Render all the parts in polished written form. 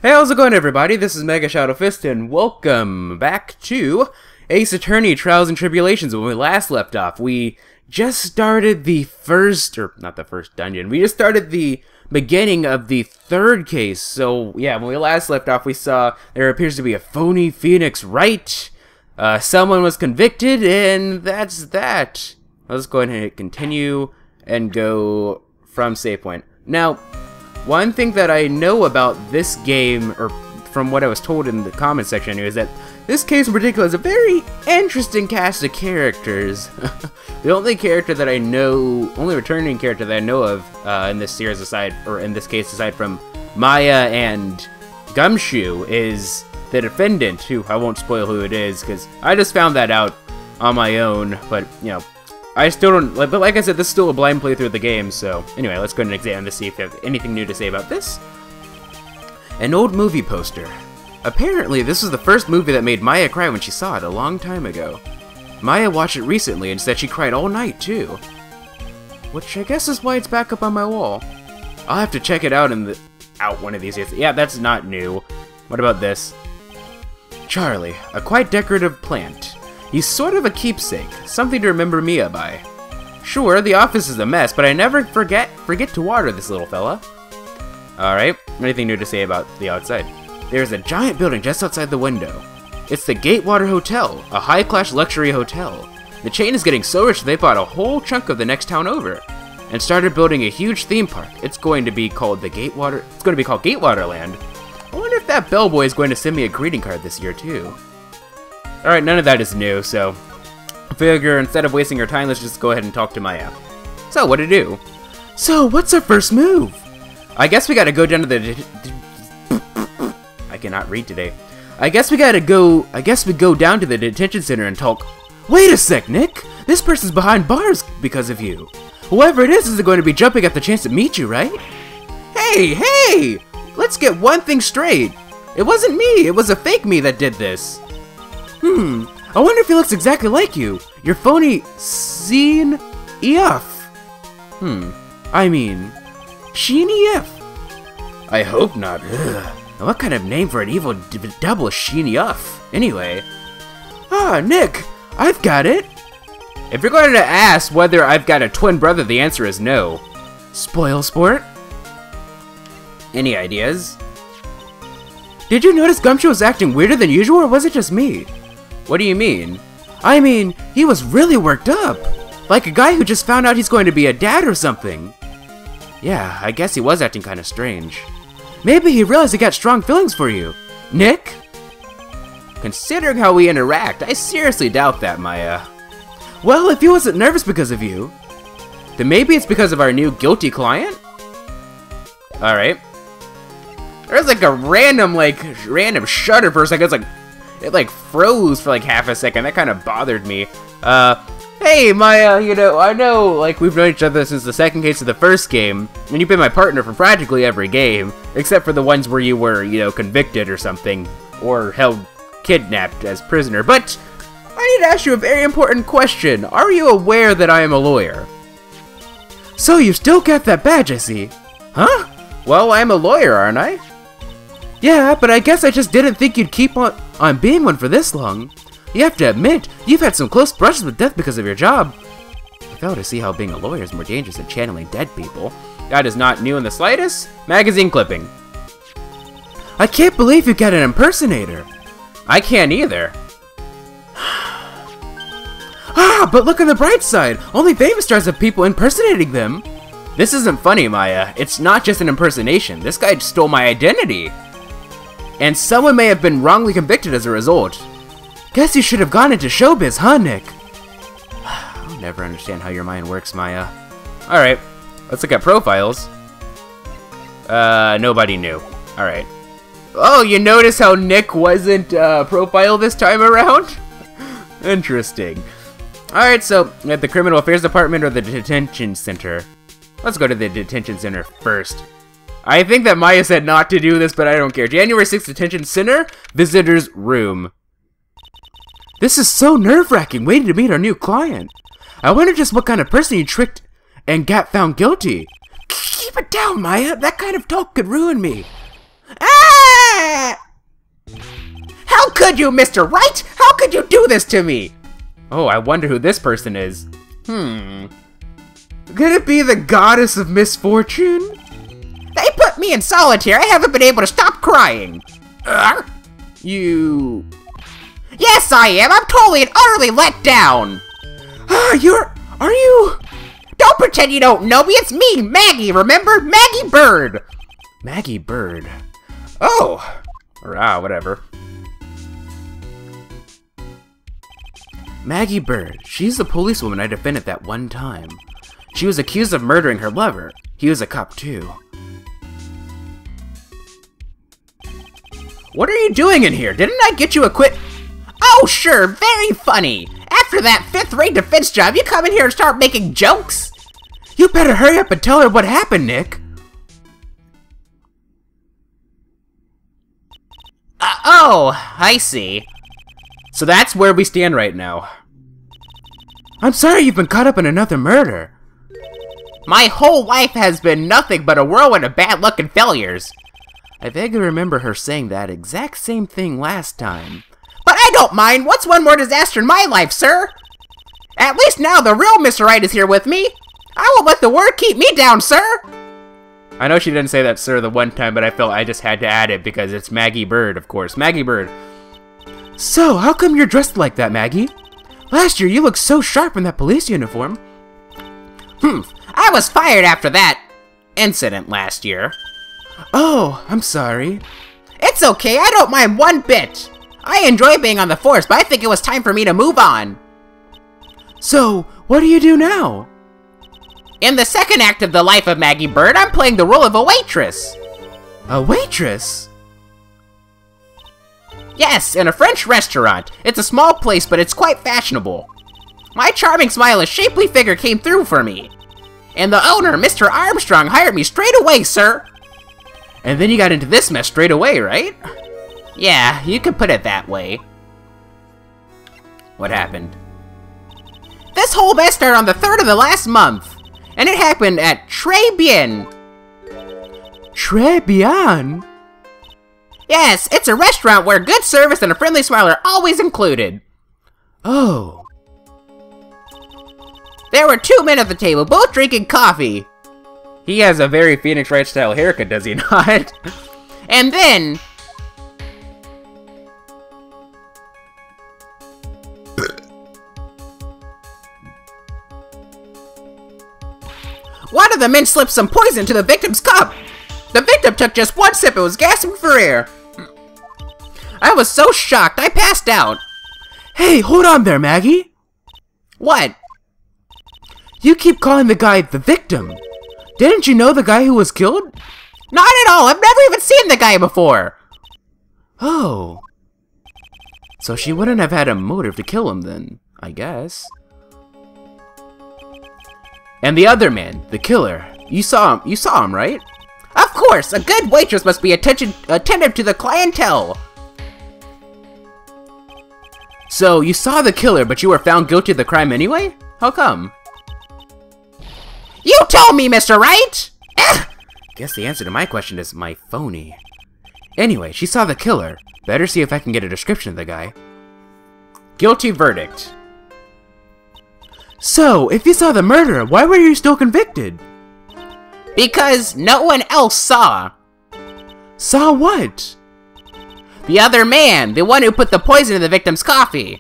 Hey, how's it going, everybody? This is MegaShadowFist, and welcome back to Ace Attorney Trials and Tribulations. When we last left off, we just started the first, or not the first dungeon, we just started the beginning of the third case. So, yeah, when we last left off, we saw there appears to be a phony Phoenix Wright. Someone was convicted, and that's that. Let's go ahead and hit continue and go from save point. Now, one thing that I know about this game, or from what I was told in the comment section, is that this case in particular is a very interesting cast of characters. The only character that I know, only returning character that I know of in this series aside, or in this case aside from Maya and Gumshoe, is the defendant, who I won't spoil who it is, because I just found that out on my own, but, you know, I still don't, but like I said, this is still a blind playthrough of the game, so anyway, let's go ahead and examine to see if you have anything new to say about this. An old movie poster. Apparently, this was the first movie that made Maya cry when she saw it a long time ago. Maya watched it recently and said she cried all night, too. Which I guess is why it's back up on my wall. I'll have to check it out one of these days. Yeah, that's not new. What about this? Charlie, a quite decorative plant. He's sort of a keepsake, something to remember Mia by. Sure, the office is a mess, but I never forget to water this little fella. Alright, anything new to say about the outside? There's a giant building just outside the window. It's the Gatewater Hotel, a high-class luxury hotel. The chain is getting so rich they bought a whole chunk of the next town over, and started building a huge theme park. It's going to be called Gatewaterland. I wonder if that bellboy is going to send me a greeting card this year, too. Alright, none of that is new, so I figure instead of wasting our time, let's just go ahead and talk to Maya. So, what to do? So, what's our first move? I guess we gotta go down to the I cannot read today. I guess we go down to the detention center and talk. Wait a sec, Nick! This person's behind bars because of you. Whoever it is going to be jumping at the chance to meet you, right? Hey! Let's get one thing straight. It wasn't me, it was a fake me that did this. I wonder if he looks exactly like you. Your phony Sheen EF. I mean, Sheen EF. I hope not. Ugh. Now what kind of name for an evil double Sheen EF? Anyway. Ah, Nick, I've got it. If you're going to ask whether I've got a twin brother, the answer is no. Spoil sport? Any ideas? Did you notice Gumshoe was acting weirder than usual, or was it just me? What do you mean? I mean, he was really worked up. Like a guy who just found out he's going to be a dad or something. Yeah, I guess he was acting kind of strange. Maybe he realized he got strong feelings for you. Nick? Considering how we interact, I seriously doubt that, Maya. Well, if he wasn't nervous because of you, then maybe it's because of our new guilty client? Alright. There's like a random shudder for a second. It froze for like half a second. That kind of bothered me. Hey Maya, you know, I know like we've known each other since the second case of the first game, and you've been my partner for practically every game, except for the ones where you were, you know, convicted or something, or held kidnapped as prisoner. But I need to ask you a very important question. Are you aware that I am a lawyer? So you still got that badge, I see. Huh? Well, I'm a lawyer, aren't I? Yeah, but I guess I just didn't think you'd keep on being one for this long. You have to admit, you've had some close brushes with death because of your job. I fail to see how being a lawyer is more dangerous than channeling dead people. That is not new in the slightest. Magazine clipping. I can't believe you got an impersonator. I can't either. But look on the bright side. Only famous stars have people impersonating them. This isn't funny, Maya. It's not just an impersonation. This guy stole my identity. And someone may have been wrongly convicted as a result. Guess you should have gone into showbiz, huh, Nick? I'll never understand how your mind works, Maya. Alright, let's look at profiles. Nobody knew. Alright. Oh, you notice how Nick wasn't profiled this time around? Interesting. Alright, so at the Criminal Affairs Department or the Detention Center? Let's go to the Detention Center first. I think that Maya said not to do this, but I don't care. January 6th, Detention Center, Visitor's Room. This is so nerve-wracking, waiting to meet our new client. I wonder just what kind of person you tricked and got found guilty. Keep it down, Maya. That kind of talk could ruin me. Ah! could you, Mr. Wright? How could you do this to me? Oh, I wonder who this person is. Could it be the goddess of misfortune? They put me in solitary. I haven't been able to stop crying. You... Yes, I am. I'm totally and utterly let down. Are you... Don't pretend you don't know me. It's me, Maggie, remember? Maggie Byrde. Maggie Byrde. Oh. Or, whatever. Maggie Byrde. She's the policewoman I defended that one time. She was accused of murdering her lover. He was a cop, too. What are you doing in here? Didn't I get you a Oh, sure, very funny. After that 5th-rate defense job, you come in here and start making jokes? You better hurry up and tell her what happened, Nick. Oh, I see. So that's where we stand right now. I'm sorry you've been caught up in another murder. My whole life has been nothing but a whirlwind of bad luck and failures. I vaguely remember her saying that exact same thing last time. But I don't mind. What's one more disaster in my life, sir? At least now the real Mr. Wright is here with me. I won't let the word keep me down, sir. I know she didn't say that, sir, the one time, but I felt I just had to add it because it's Maggie Byrde, of course. Maggie Byrde. So, how come you're dressed like that, Maggie? Last year, you looked so sharp in that police uniform. I was fired after that incident last year. Oh, I'm sorry. It's okay, I don't mind one bit. I enjoy being on the force, but I think it was time for me to move on. So, what do you do now? In the second act of the life of Maggie Byrde, I'm playing the role of a waitress. A waitress? Yes, in a French restaurant. It's a small place, but it's quite fashionable. My charming smile and shapely figure came through for me. And the owner, Mr. Armstrong, hired me straight away, sir. And then you got into this mess straight away, right? Yeah, you could put it that way. What happened? This whole mess started on the 3rd of the last month. And it happened at Très Bien. Très Bien? Yes, it's a restaurant where good service and a friendly smile are always included. Oh. There were 2 men at the table, both drinking coffee. He has a very Phoenix Wright style haircut, does he not? And then... one of the men slipped some poison into the victim's cup. The victim took just 1 sip and was gasping for air. I was so shocked, I passed out. Hey, hold on there, Maggie. What? You keep calling the guy the victim. Didn't you know the guy who was killed? Not at all, I've never even seen the guy before. Oh. So she wouldn't have had a motive to kill him then, I guess. And the other man, the killer, you saw him, right? Of course, a good waitress must be attentive to the clientele. So, you saw the killer, but you were found guilty of the crime anyway? How come? You told me, Mr. Wright! Guess the answer to my question is my phony. Anyway, she saw the killer. Better see if I can get a description of the guy. Guilty verdict. So, if you saw the murderer, why were you still convicted? Because no one else saw. Saw what? The other man, the one who put the poison in the victim's coffee.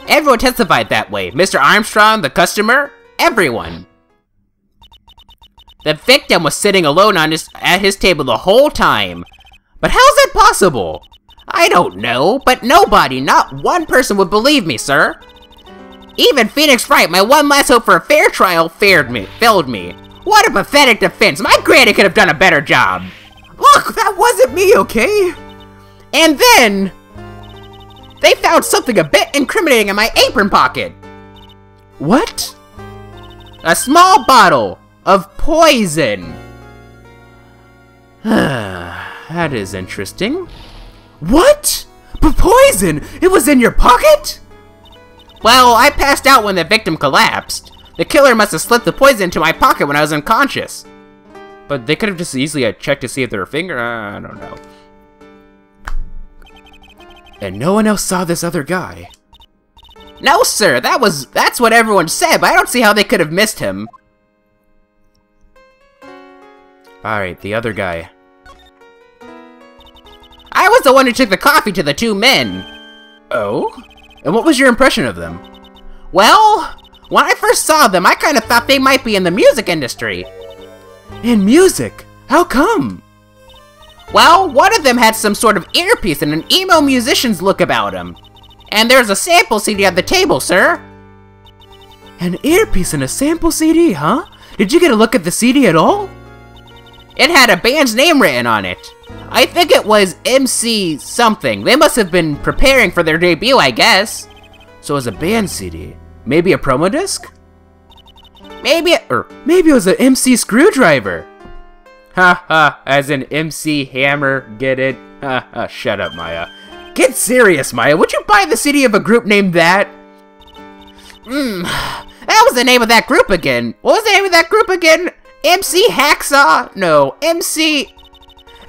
Everyone testified that way. Mr. Armstrong, the customer, everyone. The victim was sitting alone at his table the whole time. But how's that possible? I don't know, but nobody, not one person would believe me, sir. Even Phoenix Wright, my one last hope for a fair trial, failed me. What a pathetic defense. My granny could have done a better job. Look, that wasn't me, okay? And then, they found something a bit incriminating in my apron pocket. What? A small bottle of poison. That is interesting. What? But poison? It was in your pocket? Well, I passed out when the victim collapsed. The killer must have slipped the poison into my pocket when I was unconscious. But they could have just easily checked to see if there were finger. I don't know. And no one else saw this other guy? No, sir, that's what everyone said, but I don't see how they could have missed him. Alright, the other guy. I was the one who took the coffee to the two men. Oh? And what was your impression of them? Well, when I first saw them, I kind of thought they might be in the music industry. In music? How come? Well, one of them had some sort of earpiece and an emo musician's look about him. And there's a sample CD at the table, sir. An earpiece and a sample CD, huh? Did you get a look at the CD at all? It had a band's name written on it. I think it was MC something. They must have been preparing for their debut, I guess. So it was a band CD. Maybe a promo disc? Maybe it was an MC Screwdriver. Ha ha, as in MC Hammer, get it? Ha ha, shut up, Maya. Get serious, Maya. Would you buy the CD of a group named that? That was the name of that group again. What was the name of that group again? MC Hacksaw? No, MC...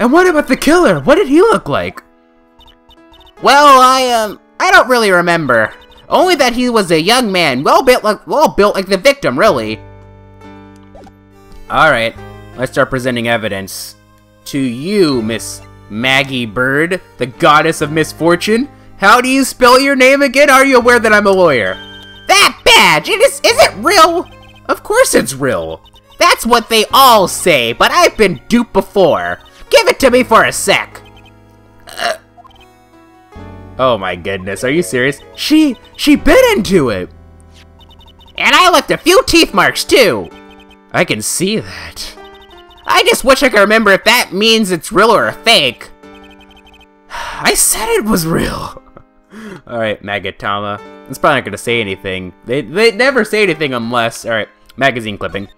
And what about the killer? What did he look like? Well, I don't really remember. Only that he was a young man, well built like the victim, really. Alright, let's start presenting evidence. To you, Miss Maggie Byrde, the goddess of misfortune. How do you spell your name again? Are you aware that I'm a lawyer? That badge! Is it real? Of course it's real. That's what they all say, but I've been duped before. Give it to me for a sec. Oh my goodness, are you serious? She bit into it. And I left a few teeth marks too. I can see that. I just wish I could remember if that means it's real or a fake. I said it was real. Alright, Magatama. It's probably not gonna say anything. They never say anything unless... Alright, magazine clipping.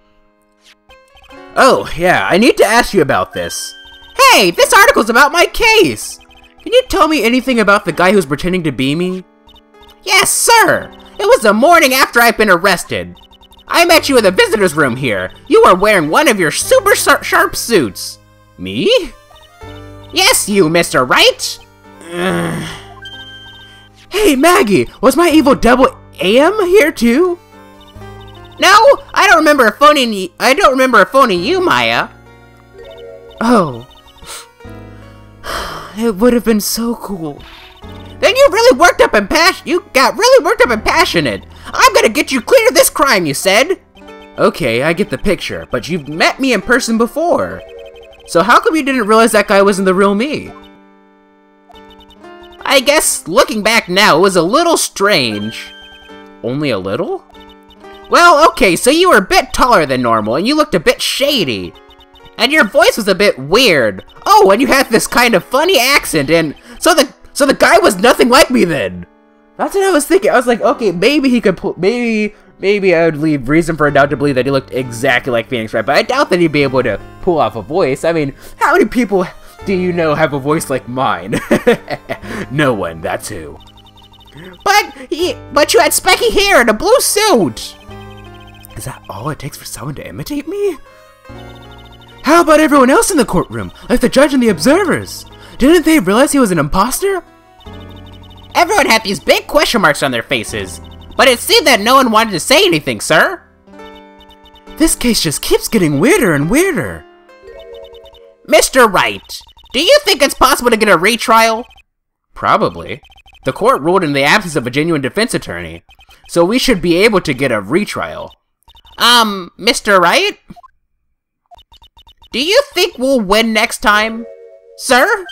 Oh, yeah, I need to ask you about this. Hey, this article's about my case! Can you tell me anything about the guy who's pretending to be me? Yes, sir! It was the morning after I've been arrested. I met you in the visitor's room here. You were wearing one of your super sharp suits. Me? Yes, you, Mr. Wright! Hey, Maggie! Was my evil double AM here too? No, I don't remember phoning you, Maya. Oh. It would have been so cool. Then you got really worked up and passionate. I'm gonna get you clear of this crime, you said. Okay, I get the picture, but you've met me in person before. So how come you didn't realize that guy wasn't the real me? I guess, looking back now, it was a little strange. Only a little? Well, okay, so you were a bit taller than normal, and you looked a bit shady. And your voice was a bit weird. Oh, and you had this kind of funny accent, and so the guy was nothing like me then. That's what I was thinking. I was like, okay, maybe he could pull, maybe I would leave reason for a doubt to believe that he looked exactly like Phoenix Wright, but I doubt that he'd be able to pull off a voice. I mean, how many people do you know have a voice like mine? No one, that's who. But you had spiky hair and a blue suit. Is that all it takes for someone to imitate me? How about everyone else in the courtroom, like the judge and the observers? Didn't they realize he was an imposter? Everyone had these big question marks on their faces, but it seemed that no one wanted to say anything, sir. This case just keeps getting weirder and weirder. Mr. Wright, do you think it's possible to get a retrial? Probably. The court ruled in the absence of a genuine defense attorney, so we should be able to get a retrial. Mr. Wright? Do you think we'll win next time, sir?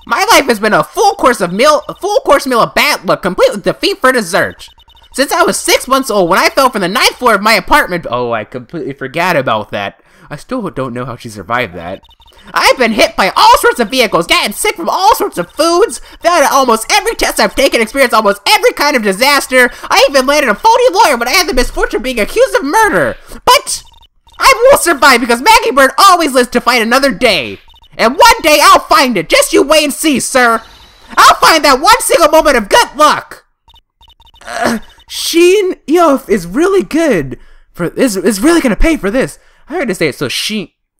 My life has been a full course meal of bad luck, complete with defeat for dessert. Since I was 6 months old when I fell from the 9th floor of my apartment. Oh, I completely forgot about that. I still don't know how she survived that. I've been hit by all sorts of vehicles, gotten sick from all sorts of foods, failed at almost every test I've taken, experienced almost every kind of disaster. I even landed a phony lawyer when I had the misfortune of being accused of murder. But I will survive because Maggie Byrde always lives to fight another day. And one day I'll find it. Just you wait and see, sir. I'll find that one single moment of good luck. Sheen Yof is really good. Is really gonna pay for this. I heard to say it. So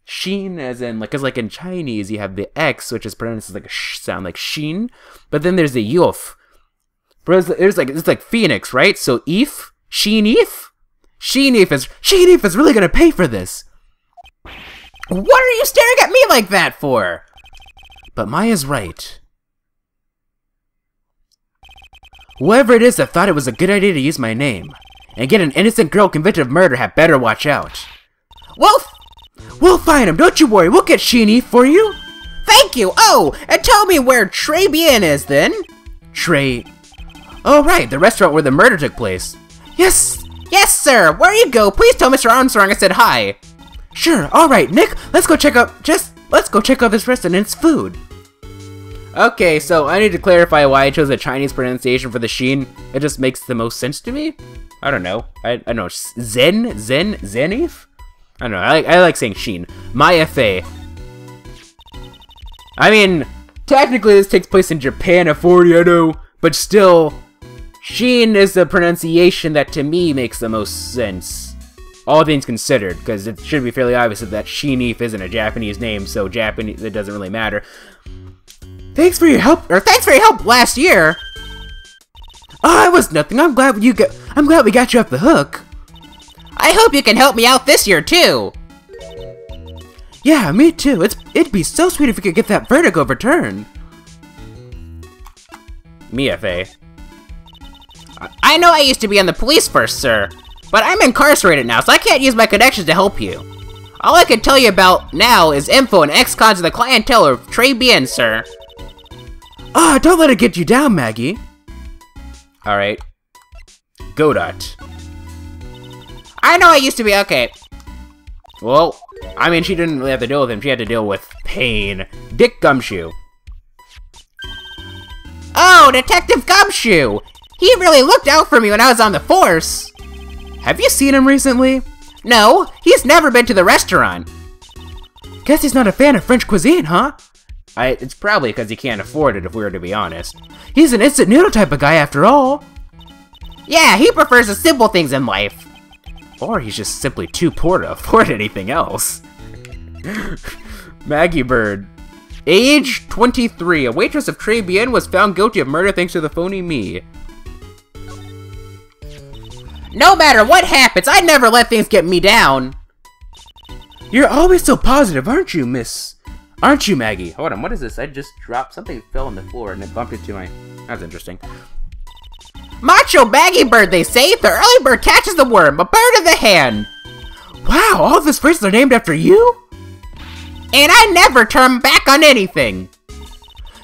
Sheen, as in, like, because, like, in Chinese, you have the X, which is pronounced as, like, a sh sound, like Sheen. But then there's the Yof. It's like Phoenix, right? So, Eve? Sheen-Eve? Sheen-Eve is really gonna pay for this. What are you staring at me like that for? But Maya's right. Whoever it is that thought it was a good idea to use my name and get an innocent girl convicted of murder had better watch out. We'll find him, don't you worry, we'll get Sheeny for you. Thank you! Oh, and tell me where Tribulations is then. Oh right, the restaurant where the murder took place. Yes, sir, where you go, please tell Mr. Armstrong I said hi. Sure, alright, Nick, let's go check out this restaurant and its food. Okay, so I need to clarify why I chose a Chinese pronunciation for the Sheen. It just makes the most sense to me. I don't know. I don't know. Zenith? I don't know. I like saying Sheen. Maya Fei. I mean, technically this takes place in Japan at 40, I know. But still, Sheen is the pronunciation that to me makes the most sense. All things considered, because it should be fairly obvious that Sheenif isn't a Japanese name, so Japanese, it doesn't really matter. Thanks for your help last year. Oh, it was nothing. I'm glad we got you off the hook. I hope you can help me out this year too. Yeah, me too. It'd be so sweet if we could get that verdict overturned. Mia Fei. I know I used to be on the police first, sir, but I'm incarcerated now, so I can't use my connections to help you. All I can tell you about now is info and ex-cons of the clientele of Tribulations, sir. Ah, don't let it get you down, Maggie. Alright. Godot. I know I used to be okay. Well, I mean, she didn't really have to deal with him. She had to deal with pain. Dick Gumshoe. Oh, Detective Gumshoe! He really looked out for me when I was on the force. Have you seen him recently? No, he's never been to the restaurant. Guess he's not a fan of French cuisine, huh? It's probably because he can't afford it, if we were to be honest. He's an instant noodle type of guy after all. Yeah, he prefers the simple things in life. Or he's just simply too poor to afford anything else. Maggie Byrde. Age 23. A waitress of Tribulations was found guilty of murder thanks to the phony me. No matter what happens, I never let things get me down. You're always so positive, aren't you, Aren't you, Maggie? Hold on, what is this? I just dropped something, fell on the floor, and it bumped into my... That's interesting. Macho baggy bird, they say. The early bird catches the worm, a bird in the hand. Wow, all these phrases are named after you? And I never turn back on anything.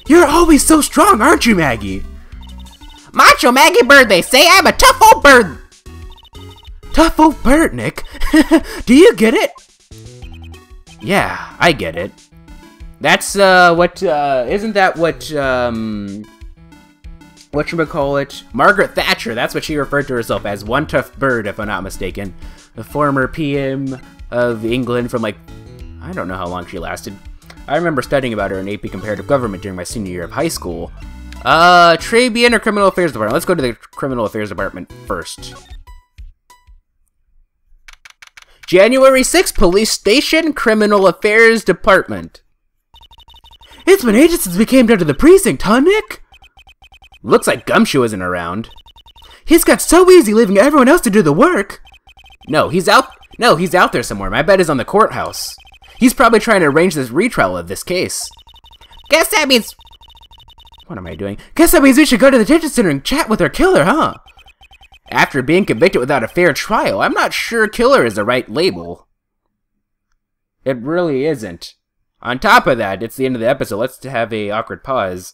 You're always so strong, aren't you, Maggie? Macho Maggie Bird, they say. I'm a tough old bird. Tough old bird, Nick. Do you get it? Yeah, I get it. That's, isn't that whatchamacallit? Margaret Thatcher, that's what she referred to herself as, one tough bird, if I'm not mistaken. The former PM of England from, like, I don't know how long she lasted. I remember studying about her in AP Comparative Government during my senior year of high school. Tribune or Criminal Affairs Department? Let's go to the Criminal Affairs Department first. January 6th, Police Station, Criminal Affairs Department. It's been ages since we came down to the precinct, huh, Nick? Looks like Gumshoe isn't around. He's got so easy leaving everyone else to do the work. No, he's out there somewhere. My bet is on the courthouse. He's probably trying to arrange this retrial of this case. Guess that means... What am I doing? Guess that means we should go to the detention center and chat with our killer, huh? After being convicted without a fair trial, I'm not sure killer is the right label. It really isn't. On top of that, it's the end of the episode. Let's have a awkward pause.